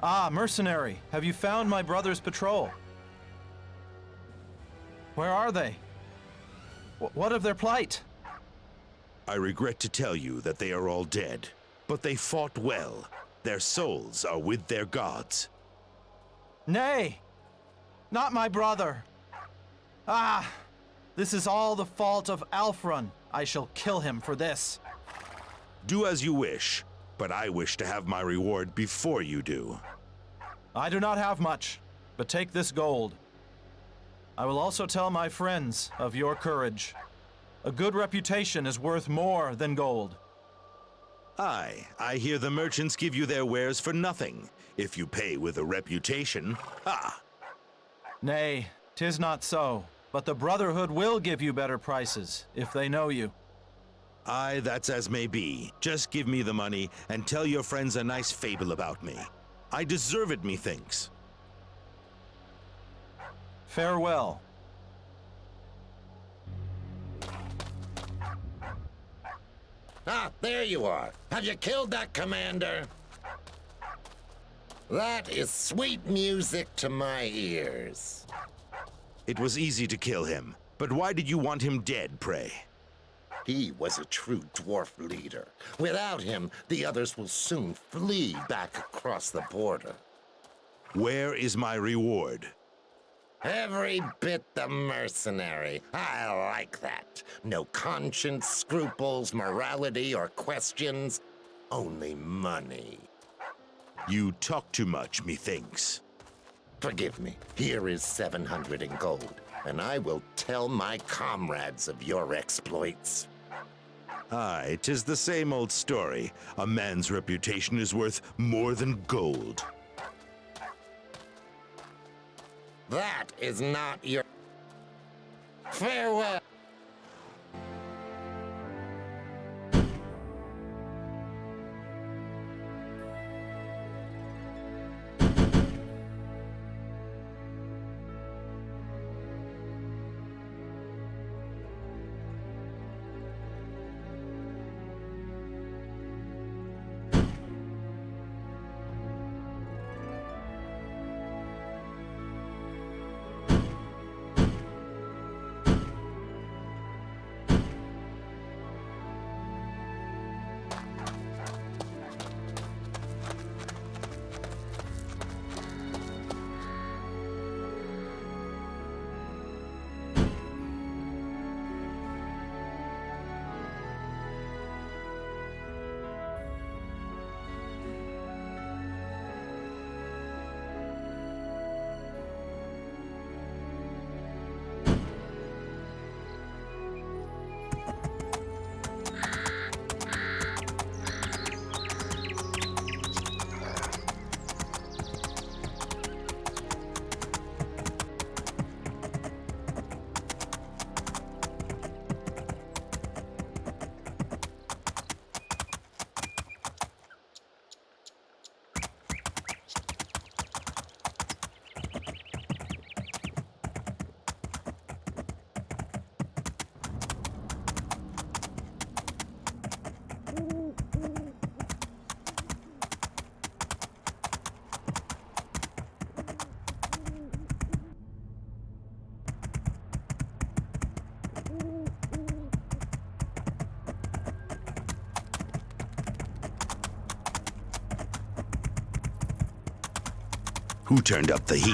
Ah, mercenary, have you found my brother's patrol? Where are they? What of their plight? I regret to tell you that they are all dead, but they fought well. Their souls are with their gods. Nay, not my brother. Ah, this is all the fault of Alfrun. I shall kill him for this. Do as you wish, but I wish to have my reward before you do. I do not have much, but take this gold. I will also tell my friends of your courage. A good reputation is worth more than gold. Aye, I hear the merchants give you their wares for nothing, if you pay with a reputation. Ha! Nay, 'tis not so, but the Brotherhood will give you better prices, if they know you. Aye, that's as may be. Just give me the money, and tell your friends a nice fable about me. I deserve it, methinks. Farewell. Ah, there you are. Have you killed that commander? That is sweet music to my ears. It was easy to kill him, but why did you want him dead, pray? He was a true dwarf leader. Without him, the others will soon flee back across the border. Where is my reward? Every bit the mercenary. I like that. No conscience, scruples, morality, or questions. Only money. You talk too much, methinks. Forgive me. Here is 700 in gold, and I will tell my comrades of your exploits. Aye, 'tis the same old story. A man's reputation is worth more than gold. That is not your... Farewell. Who turned up the heat?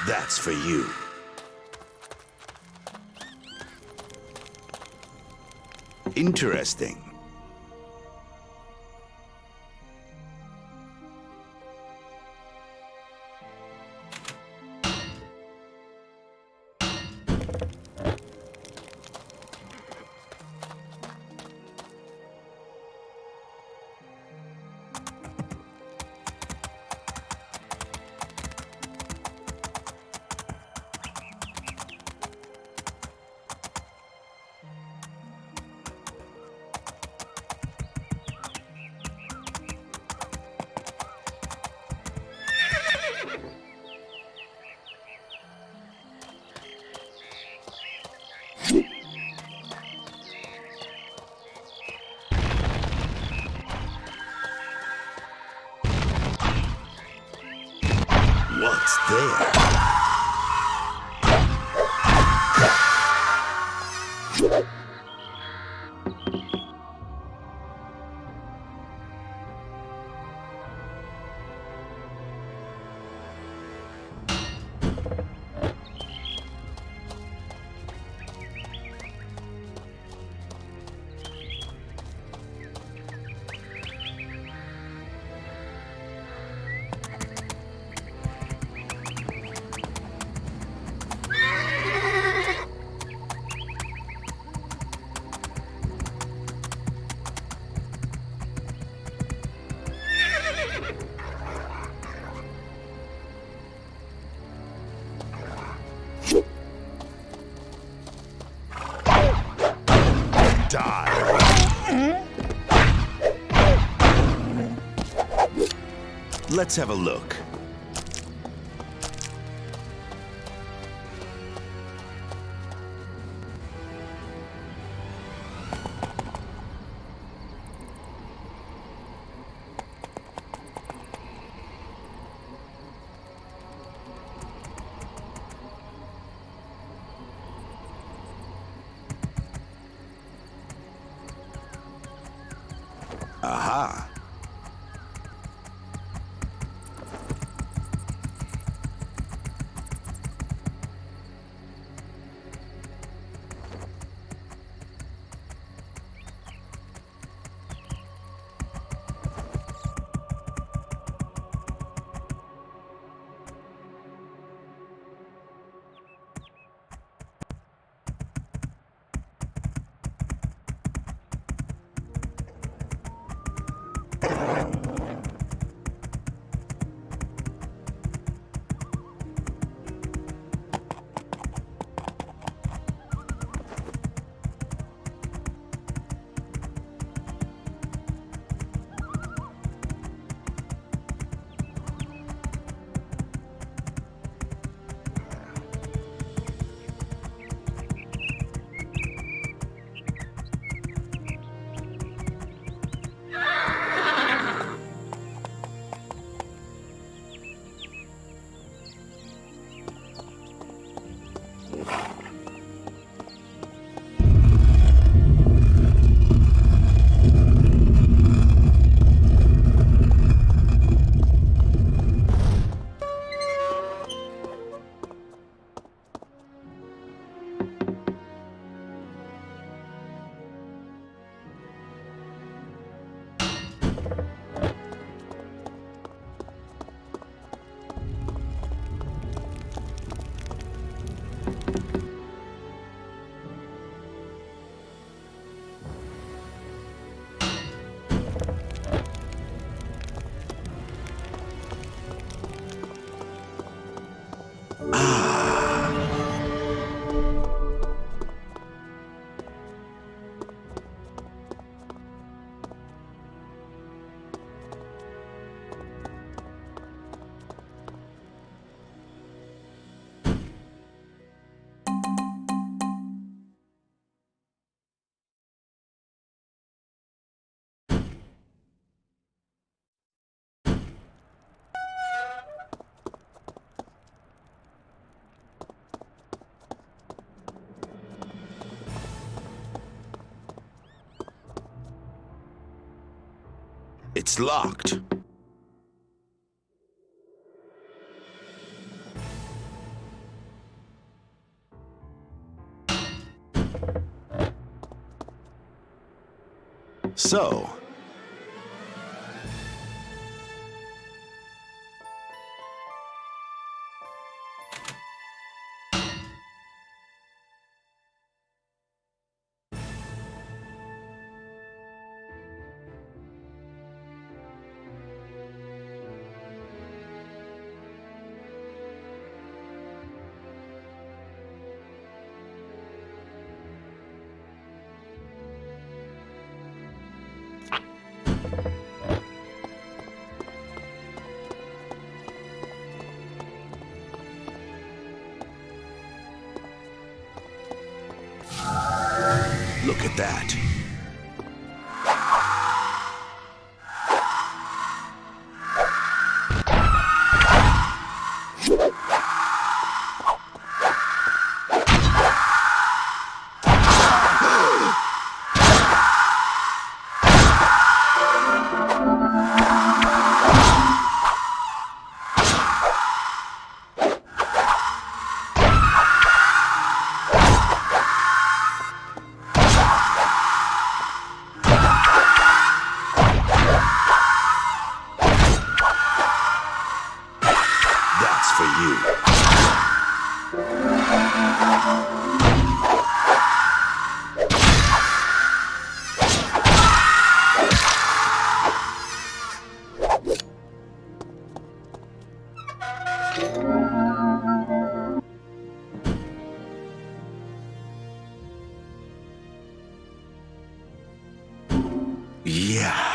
That's for you. Interesting. What's there? Let's have a look. Aha. It's locked. So, look at that. That's for you. Yeah.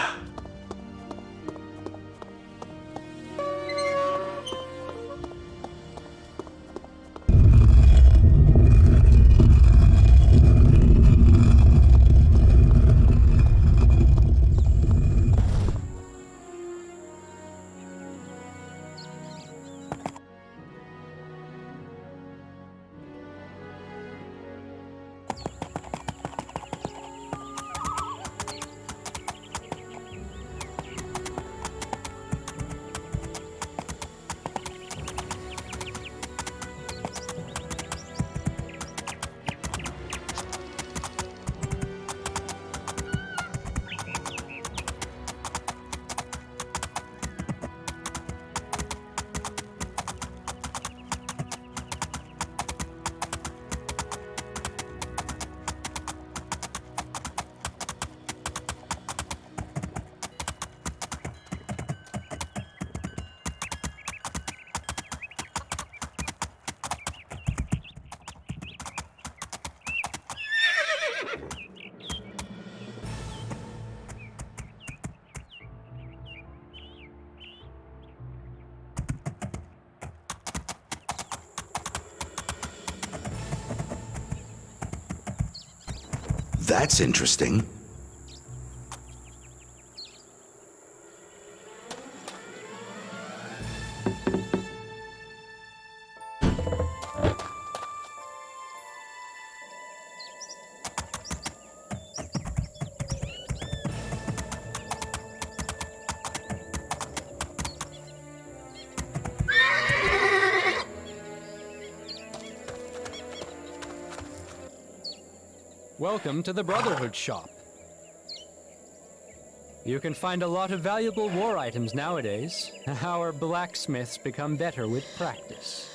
That's interesting. Welcome to the Brotherhood shop. You can find a lot of valuable war items nowadays. Our blacksmiths become better with practice.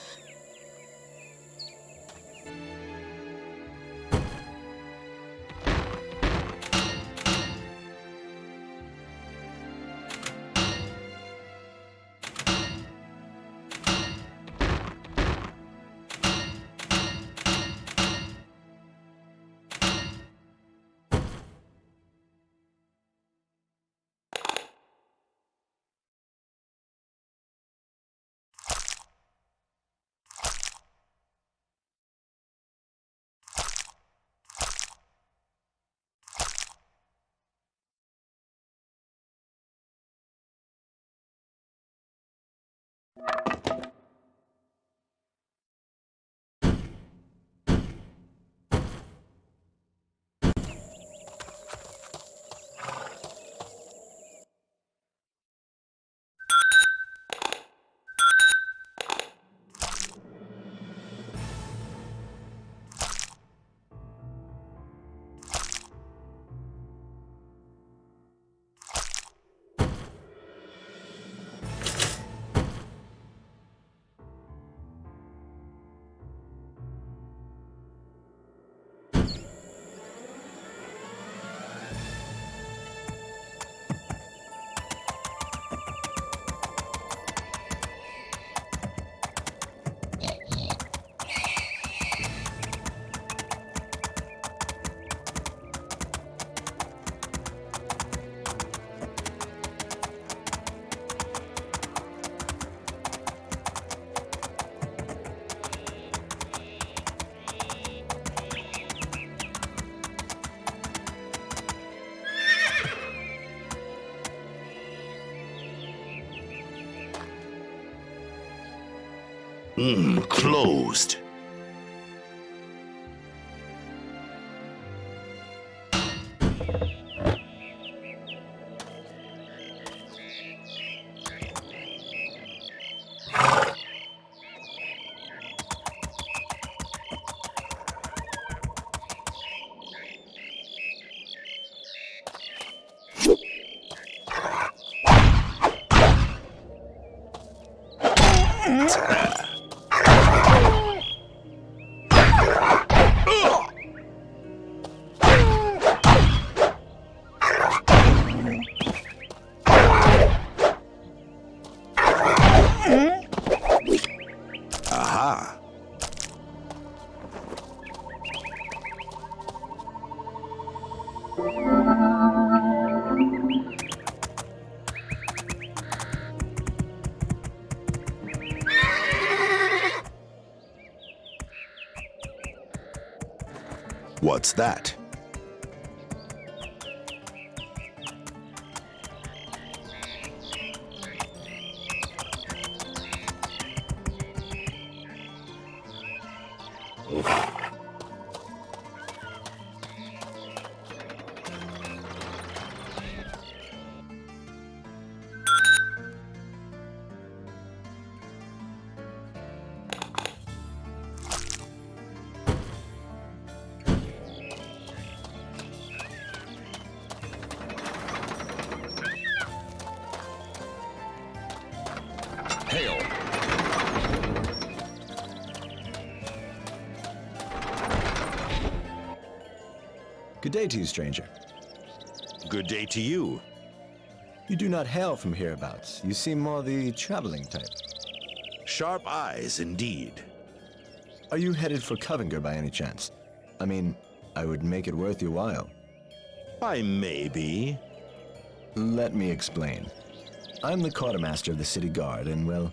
Closed. Aha. What's that? Hail. Good day to you, stranger. Good day to you. You do not hail from hereabouts. You seem more the traveling type. Sharp eyes, indeed. Are you headed for Covengard by any chance? I mean, I would make it worth your while. I may be. Let me explain. I'm the quartermaster of the city guard, and well,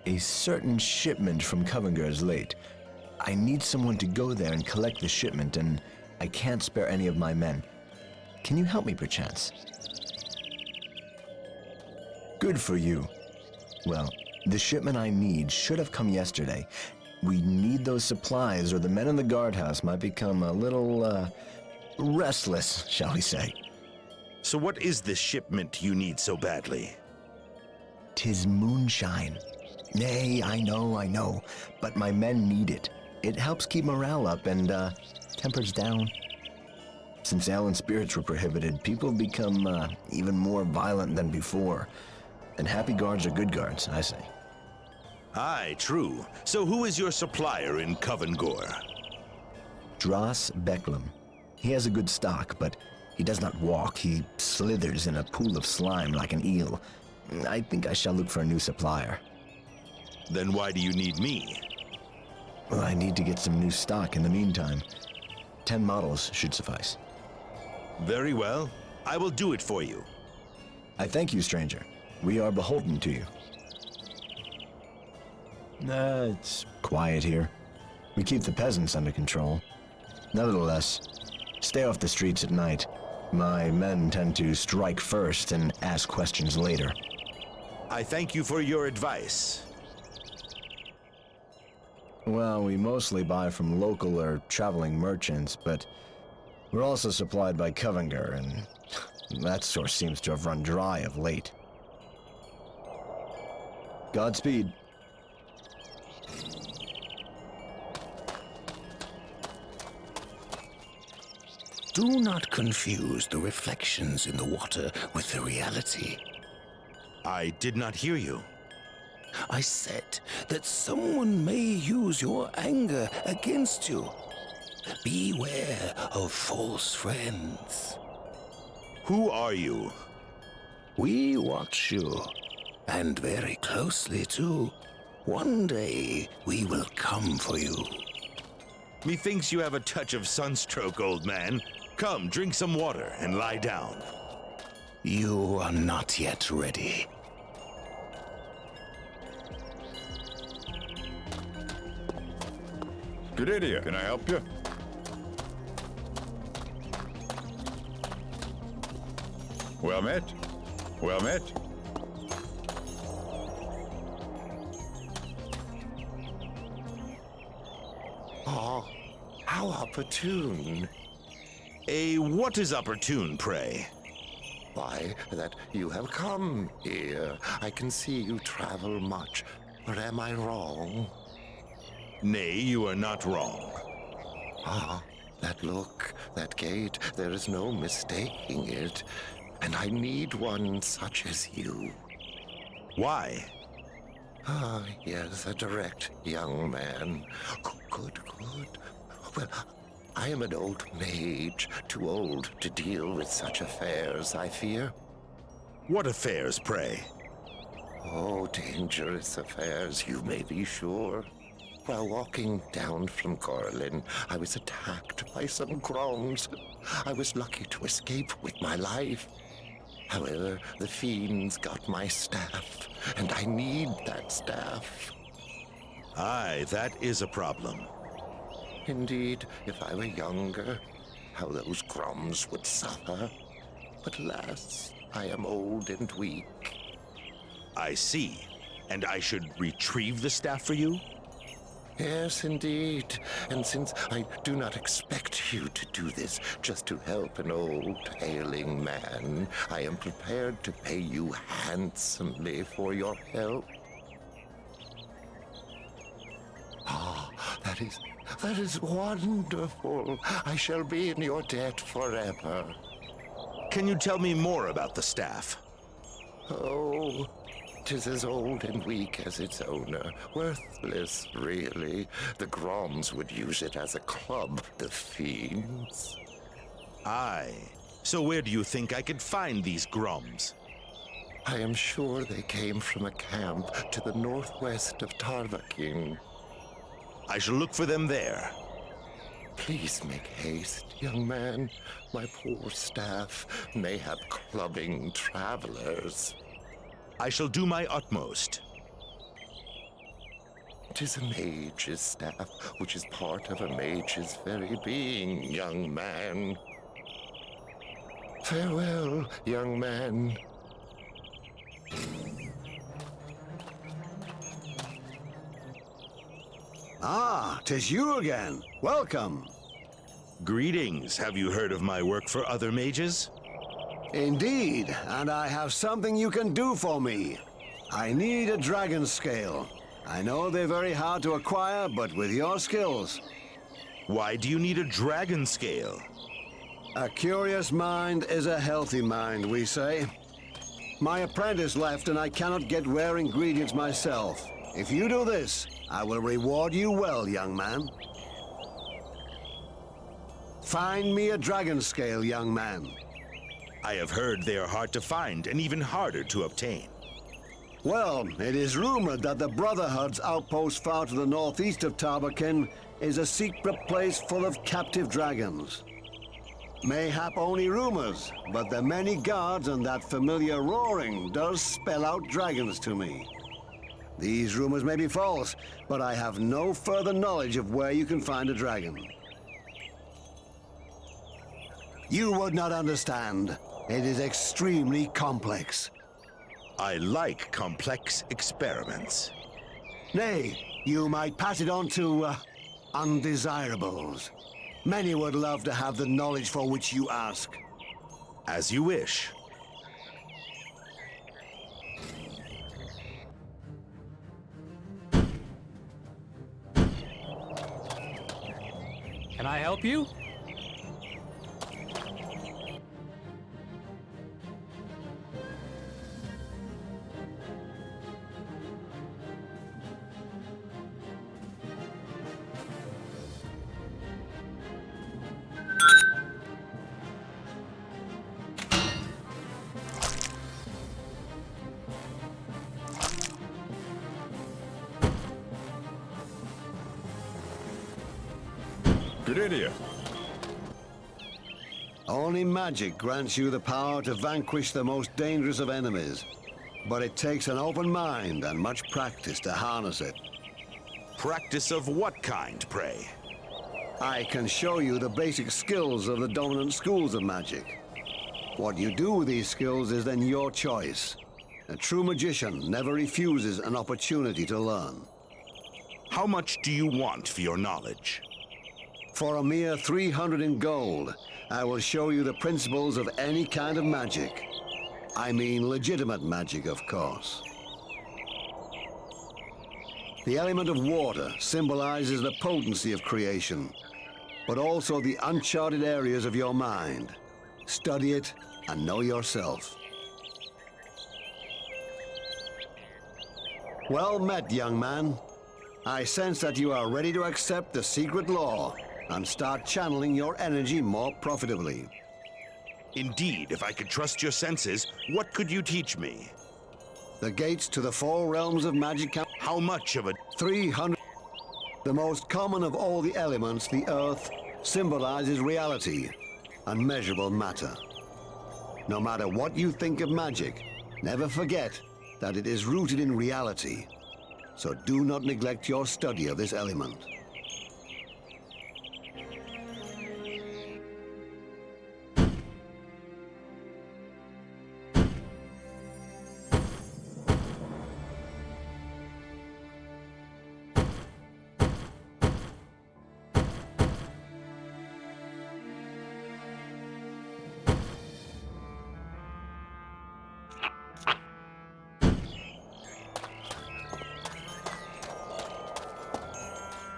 a certain shipment from Covengard is late. I need someone to go there and collect the shipment, and I can't spare any of my men. Can you help me, perchance? Good for you. Well, the shipment I need should have come yesterday. We need those supplies, or the men in the guardhouse might become a little, restless, shall we say. So what is this shipment you need so badly? 'Tis moonshine. Nay, I know, but my men need it. It helps keep morale up and, tempers down. Since ale and spirits were prohibited, people become, even more violent than before. And happy guards are good guards, I say. Aye, true. So who is your supplier in Covengard? Dross Becklum. He has a good stock, but he does not walk. He slithers in a pool of slime like an eel. I think I shall look for a new supplier. Then why do you need me? Well, I need to get some new stock in the meantime. 10 models should suffice. Very well. I will do it for you. I thank you, stranger. We are beholden to you. It's quiet here. We keep the peasants under control. Nevertheless, stay off the streets at night. My men tend to strike first and ask questions later. I thank you for your advice. Well, we mostly buy from local or traveling merchants, but we're also supplied by Covengard, and that source seems to have run dry of late. Godspeed. Do not confuse the reflections in the water with the reality. I did not hear you. I said that someone may use your anger against you. Beware of false friends. Who are you? We watch you, and very closely too. One day we will come for you. Methinks you have a touch of sunstroke, old man. Come, drink some water and lie down. You are not yet ready. Good idea. Can I help you? Well met. Well met. Oh, how opportune. What is opportune, pray? Why, that you have come here. I can see you travel much. Or am I wrong? Nay, you are not wrong. Ah, that look, that gait, there is no mistaking it. And I need one such as you. Why? Ah, yes, a direct young man. Good. Well, I am an old mage, too old to deal with such affairs, I fear. What affairs, pray? Oh, dangerous affairs, you may be sure. While walking down from Corlin, I was attacked by some groms. I was lucky to escape with my life. However, the fiends got my staff, and I need that staff. Aye, that is a problem. Indeed, if I were younger, how those groms would suffer. But alas, I am old and weak. I see. And I should retrieve the staff for you? Yes, indeed. And since I do not expect you to do this just to help an old, ailing man, I am prepared to pay you handsomely for your help. Ah, that is wonderful. I shall be in your debt forever. Can you tell me more about the staff? Oh, 'tis as old and weak as its owner. Worthless, really. The Groms would use it as a club, the fiends. Aye. So where do you think I could find these Groms? I am sure they came from a camp to the northwest of Tharbakin. I shall look for them there. Please make haste, young man. My poor staff may have clubbing travelers. I shall do my utmost. 'Tis a mage's staff, which is part of a mage's very being, young man. Farewell, young man. Ah, 'tis you again. Welcome. Greetings. Have you heard of my work for other mages? Indeed, and I have something you can do for me. I need a dragon scale. I know they're very hard to acquire, but with your skills. Why do you need a dragon scale? A curious mind is a healthy mind, we say. My apprentice left and I cannot get rare ingredients myself. If you do this, I will reward you well, young man. Find me a dragon scale, young man. I have heard they are hard to find and even harder to obtain. Well, it is rumored that the Brotherhood's outpost far to the northeast of Tharbakin is a secret place full of captive dragons. Mayhap only rumors, but the many guards and that familiar roaring does spell out dragons to me. These rumors may be false, but I have no further knowledge of where you can find a dragon. You would not understand. It is extremely complex. I like complex experiments. Nay, you might pass it on to undesirables. Many would love to have the knowledge for which you ask. As you wish. Can I help you? Good idea. Only magic grants you the power to vanquish the most dangerous of enemies. But it takes an open mind and much practice to harness it. Practice of what kind, pray? I can show you the basic skills of the dominant schools of magic. What you do with these skills is then your choice. A true magician never refuses an opportunity to learn. How much do you want for your knowledge? For a mere 300 in gold, I will show you the principles of any kind of magic. I mean legitimate magic, of course. The element of water symbolizes the potency of creation, but also the uncharted areas of your mind. Study it and know yourself. Well met, young man. I sense that you are ready to accept the secret law and start channeling your energy more profitably. Indeed, if I could trust your senses, what could you teach me? The gates to the 4 realms of magic can... How much of a... 300. The most common of all the elements, the earth, symbolizes reality, unmeasurable matter. No matter what you think of magic, never forget that it is rooted in reality. So do not neglect your study of this element.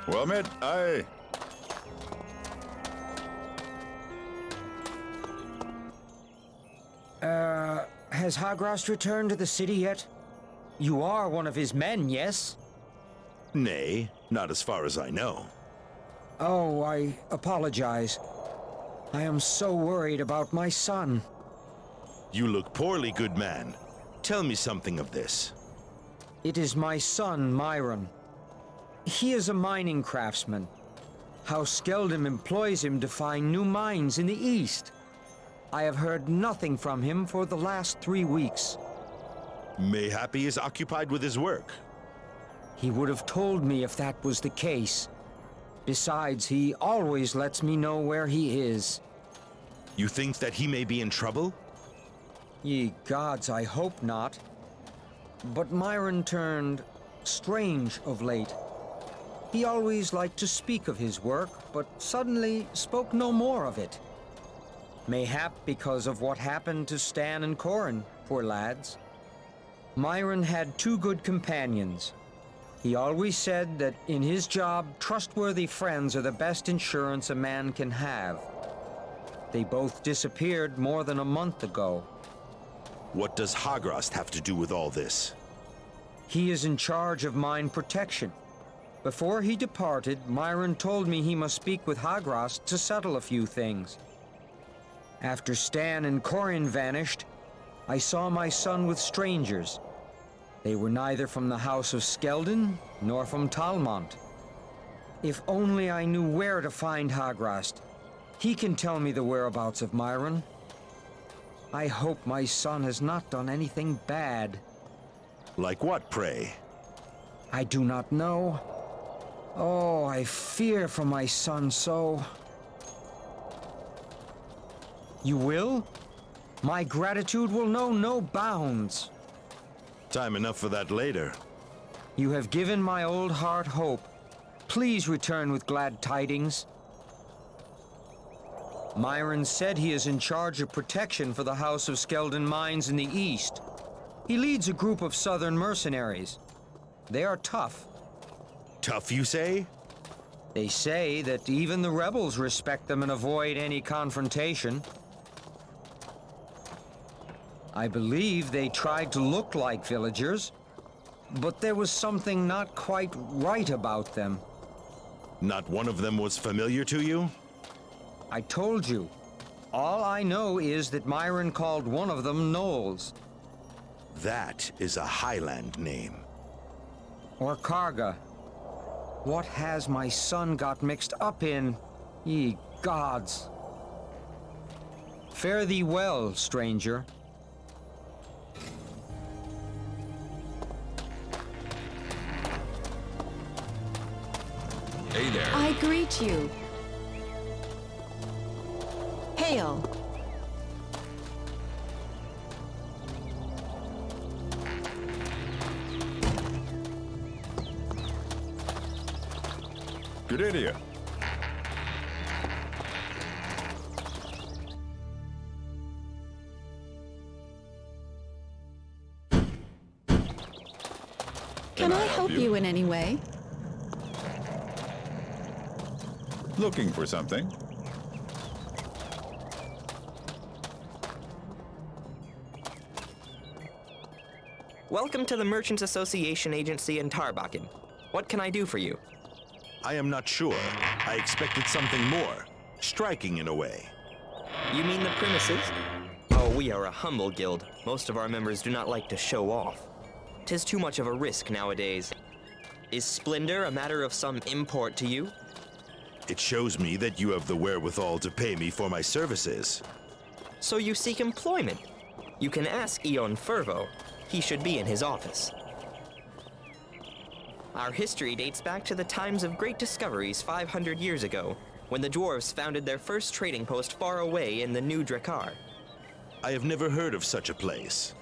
Well met, aye. Has Hagrast returned to the city yet? You are one of his men, yes? Nay, not as far as I know. Oh, I apologize. I am so worried about my son. You look poorly, good man. Tell me something of this. It is my son, Myron. He is a mining craftsman. House Skeldon employs him to find new mines in the east. I have heard nothing from him for the last 3 weeks. Mayhap he is occupied with his work. He would have told me if that was the case. Besides, he always lets me know where he is. You think that he may be in trouble? Ye gods, I hope not. But Myron turned strange of late. He always liked to speak of his work, but suddenly spoke no more of it. Mayhap because of what happened to Stan and Corin, poor lads. Myron had 2 good companions. He always said that in his job, trustworthy friends are the best insurance a man can have. They both disappeared more than a month ago. What does Hagrast have to do with all this? He is in charge of mine protection. Before he departed, Myron told me he must speak with Hagrast to settle a few things. After Stan and Corin vanished, I saw my son with strangers. They were neither from the House of Skeldon nor from Talmont. If only I knew where to find Hagrast. He can tell me the whereabouts of Myron. I hope my son has not done anything bad. Like what, pray? I do not know. Oh, I fear for my son so. You will? My gratitude will know no bounds. Time enough for that later. You have given my old heart hope. Please return with glad tidings. Myron said he is in charge of protection for the House of Skeldon mines in the east. He leads a group of southern mercenaries. They are tough. Tough, you say? They say that even the rebels respect them and avoid any confrontation. I believe they tried to look like villagers, but there was something not quite right about them. Not one of them was familiar to you? I told you. All I know is that Myron called one of them Knowles. That is a Highland name. Or Karga. What has my son got mixed up in? Ye gods. Fare thee well, stranger. Hey there. I greet you. Hail. Good idea. Can I help you in any way? Looking for something? Welcome to the Merchants Association Agency in Tharbakin. What can I do for you? I am not sure. I expected something more. Striking in a way. You mean the premises? Oh, we are a humble guild. Most of our members do not like to show off. 'Tis too much of a risk nowadays. Is splendor a matter of some import to you? It shows me that you have the wherewithal to pay me for my services. So you seek employment? You can ask Eon Fervo. He should be in his office. Our history dates back to the times of great discoveries 500 years ago, when the dwarves founded their first trading post far away in the New Drakkar. I have never heard of such a place.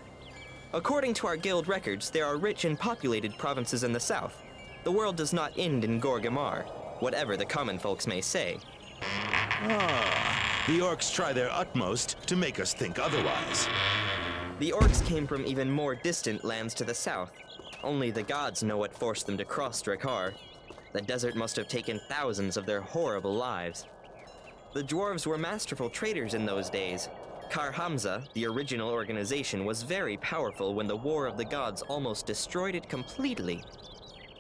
According to our guild records, there are rich and populated provinces in the south. The world does not end in Gorgamar, whatever the common folks may say. The orcs try their utmost to make us think otherwise. The orcs came from even more distant lands to the south. Only the gods know what forced them to cross Drakkar. The desert must have taken thousands of their horrible lives. The dwarves were masterful traders in those days. Kar Hamza, the original organization, was very powerful when the War of the Gods almost destroyed it completely.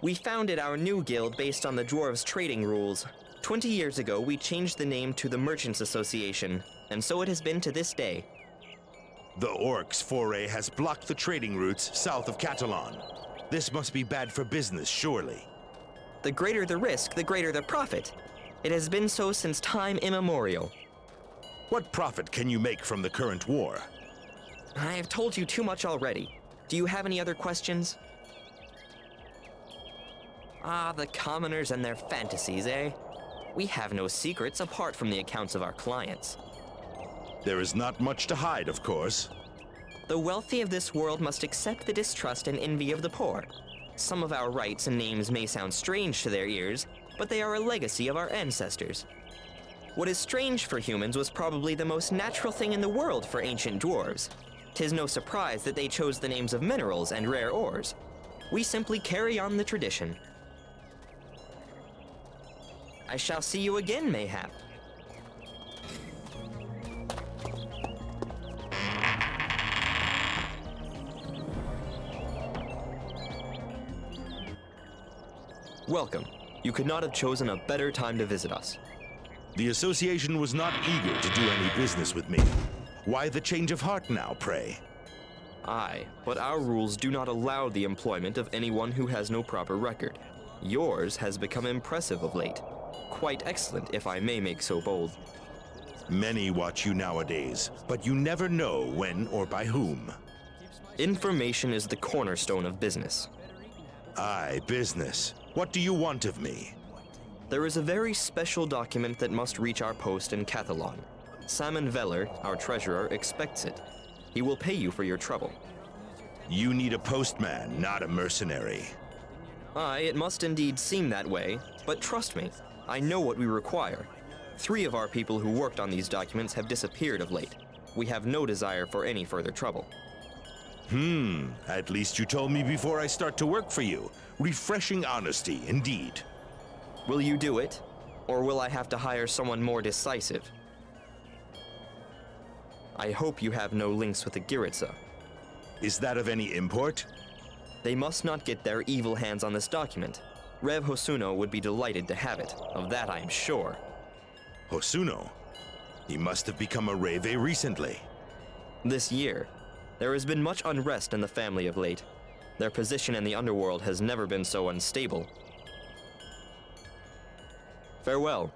We founded our new guild based on the dwarves' trading rules. 20 years ago, we changed the name to the Merchants Association, and so it has been to this day. The orcs' foray has blocked the trading routes south of Catalan. This must be bad for business, surely. The greater the risk, the greater the profit. It has been so since time immemorial. What profit can you make from the current war? I have told you too much already. Do you have any other questions? Ah, the commoners and their fantasies, eh? We have no secrets apart from the accounts of our clients. There is not much to hide, of course. The wealthy of this world must accept the distrust and envy of the poor. Some of our rights and names may sound strange to their ears, but they are a legacy of our ancestors. What is strange for humans was probably the most natural thing in the world for ancient dwarves. 'Tis no surprise that they chose the names of minerals and rare ores. We simply carry on the tradition. I shall see you again, mayhap. Welcome. You could not have chosen a better time to visit us. The association was not eager to do any business with me. Why the change of heart now, pray? Aye, but our rules do not allow the employment of anyone who has no proper record. Yours has become impressive of late. Quite excellent, if I may make so bold. Many watch you nowadays, but you never know when or by whom. Information is the cornerstone of business. Aye, business. What do you want of me? There is a very special document that must reach our post in Cathalon. Simon Veller, our treasurer, expects it. He will pay you for your trouble. You need a postman, not a mercenary. Aye, it must indeed seem that way, but trust me, I know what we require. 3 of our people who worked on these documents have disappeared of late. We have no desire for any further trouble. At least you told me before I start to work for you. Refreshing honesty, indeed. Will you do it? Or will I have to hire someone more decisive? I hope you have no links with the Giritsa. Is that of any import? They must not get their evil hands on this document. Rev Hosuno would be delighted to have it. Of that I am sure. Hosuno? He must have become a Reve recently. This year, there has been much unrest in the family of late. Their position in the underworld has never been so unstable. Farewell.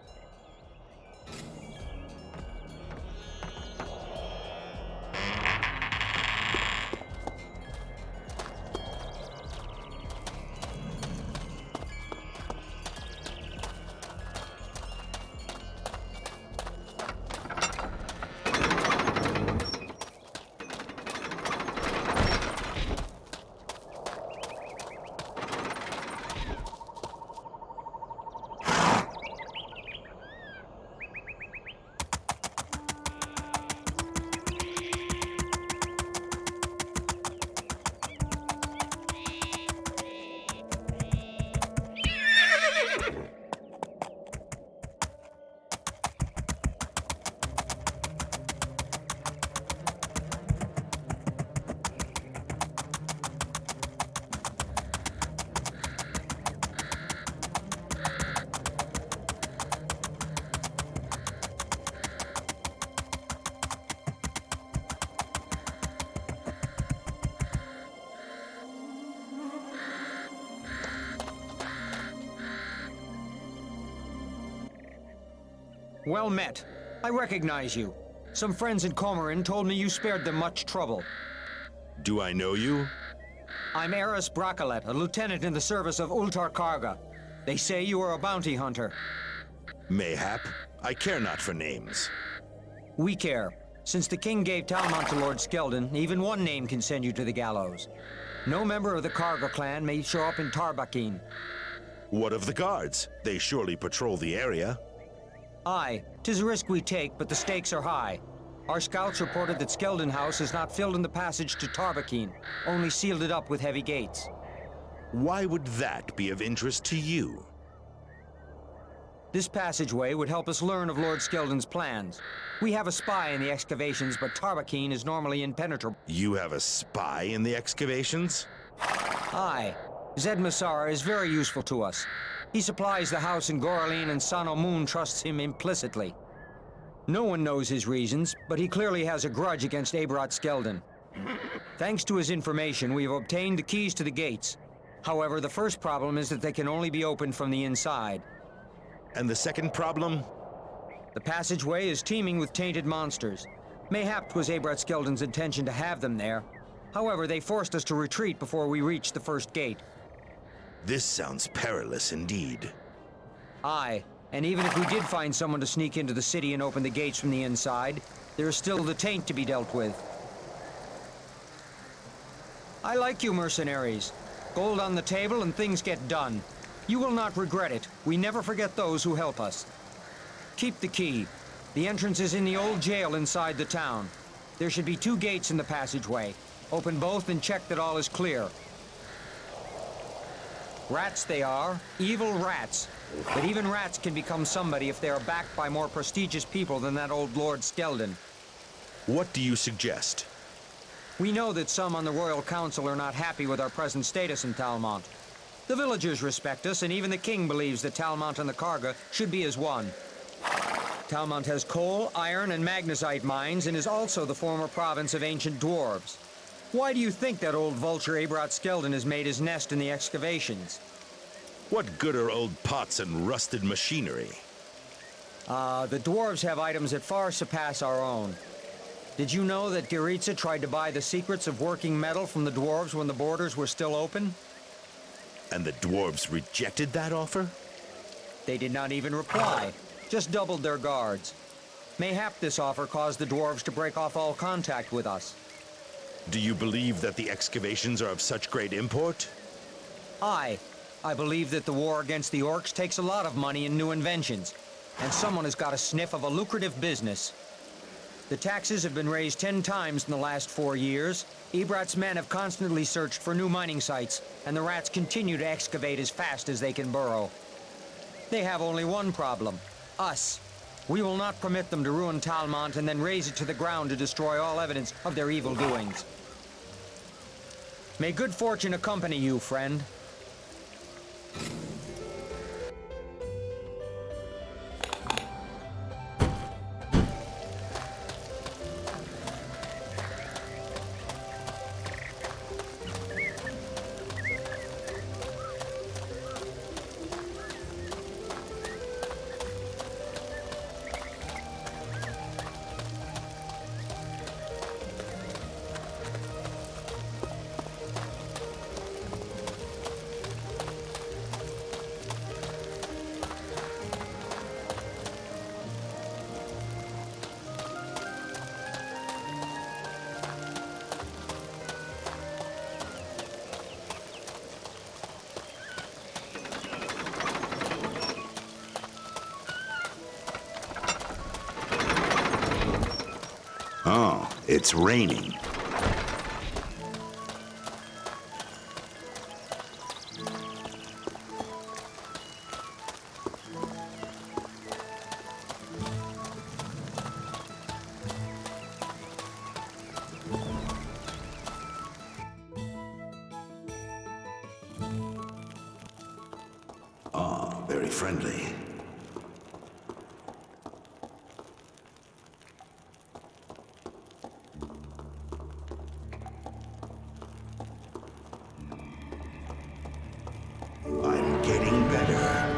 Well met. I recognize you. Some friends in Comorin told me you spared them much trouble. Do I know you? I'm Eris Brakalet, a lieutenant in the service of Ultar Karga. They say you are a bounty hunter. Mayhap. I care not for names. We care. Since the king gave Talmont to Lord Skeldon, even one name can send you to the gallows. No member of the Karga clan may show up in Tharbakin. What of the guards? They surely patrol the area. Aye, 'tis a risk we take, but the stakes are high. Our scouts reported that Skeldon House is not filled in the passage to Tharbakin, only sealed it up with heavy gates. Why would that be of interest to you? This passageway would help us learn of Lord Skeldon's plans. We have a spy in the excavations, but Tharbakin is normally impenetrable. You have a spy in the excavations? Aye. Zed Masara is very useful to us. He supplies the house in Goraline, and Sano Moon trusts him implicitly. No one knows his reasons, but he clearly has a grudge against Abrat Skeldon. Thanks to his information, we have obtained the keys to the gates. However, the first problem is that they can only be opened from the inside. And the second problem? The passageway is teeming with tainted monsters. Mayhap 'twas Abrat Skeldon's intention to have them there. However, they forced us to retreat before we reached the first gate. This sounds perilous indeed. Aye, and even if we did find someone to sneak into the city and open the gates from the inside, there is still the taint to be dealt with. I like you mercenaries. Gold on the table and things get done. You will not regret it. We never forget those who help us. Keep the key. The entrance is in the old jail inside the town. There should be 2 gates in the passageway. Open both and check that all is clear. Rats they are, evil rats. But even rats can become somebody if they are backed by more prestigious people than that old Lord Skeldon. What do you suggest? We know that some on the Royal Council are not happy with our present status in Talmont. The villagers respect us, and even the king believes that Talmont and the Karga should be as one. Talmont has coal, iron, and magnesite mines, and is also the former province of ancient dwarves. Why do you think that old vulture Abrat Skeldon has made his nest in the excavations? What good are old pots and rusted machinery? The dwarves have items that far surpass our own. Did you know that Giritsa tried to buy the secrets of working metal from the dwarves when the borders were still open? And the dwarves rejected that offer? They did not even reply, just doubled their guards. Mayhap this offer caused the dwarves to break off all contact with us. Do you believe that the excavations are of such great import? Aye. I believe that the war against the orcs takes a lot of money and new inventions, and someone has got a sniff of a lucrative business. The taxes have been raised 10 times in the last 4 years. Ebrat's men have constantly searched for new mining sites, and the rats continue to excavate as fast as they can burrow. They have only one problem: us. We will not permit them to ruin Talmont and then raze it to the ground to destroy all evidence of their evil doings. May good fortune accompany you, friend. Oh, it's raining. Ah, very friendly. I'm getting better.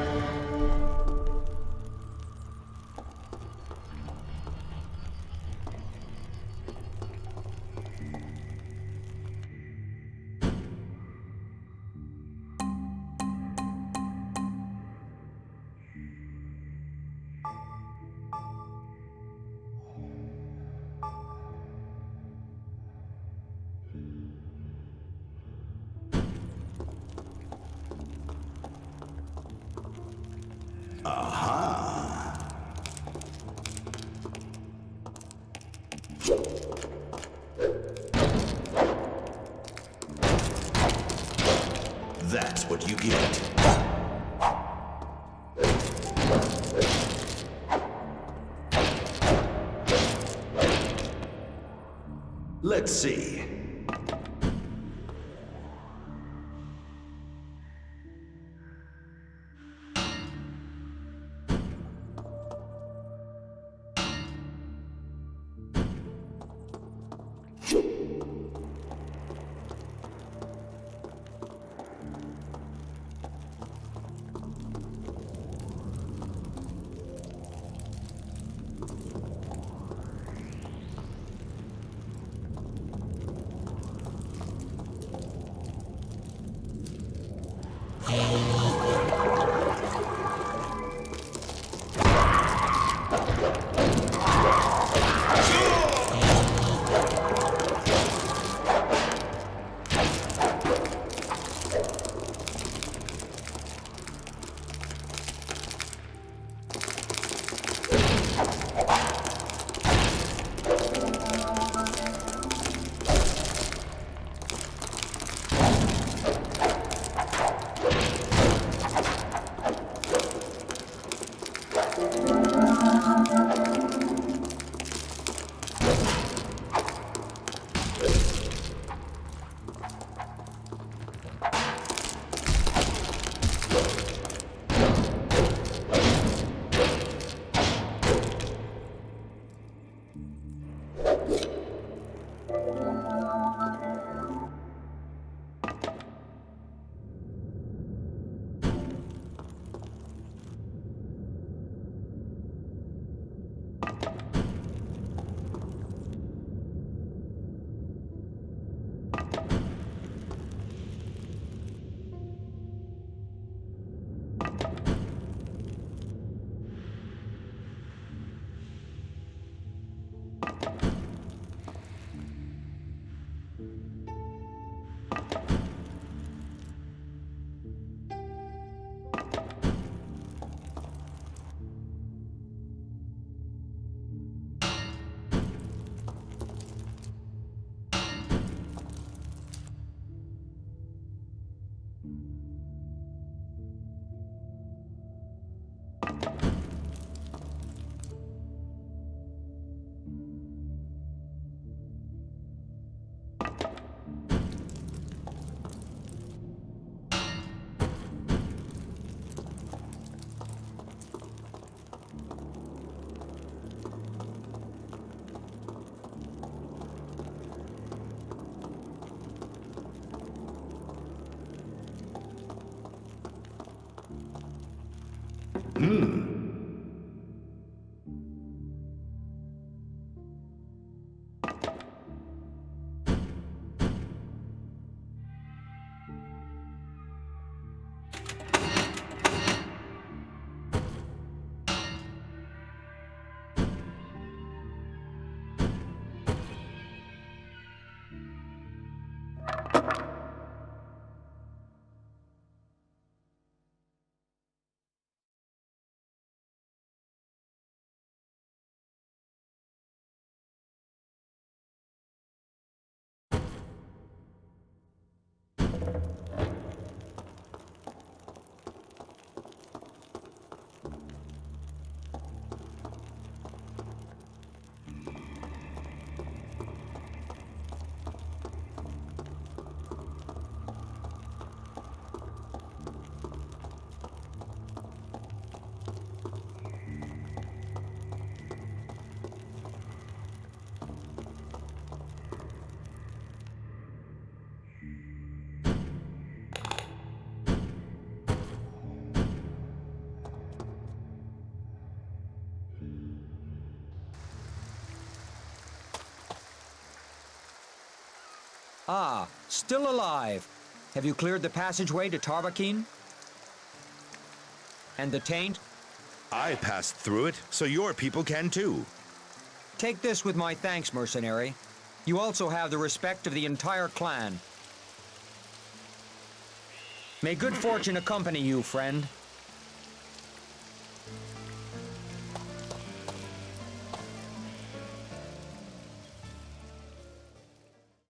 Aha! That's what you get. Let's see. Ah, still alive. Have you cleared the passageway to Tharbakin? And the taint? I passed through it, so your people can too. Take this with my thanks, mercenary. You also have the respect of the entire clan. May good fortune accompany you, friend.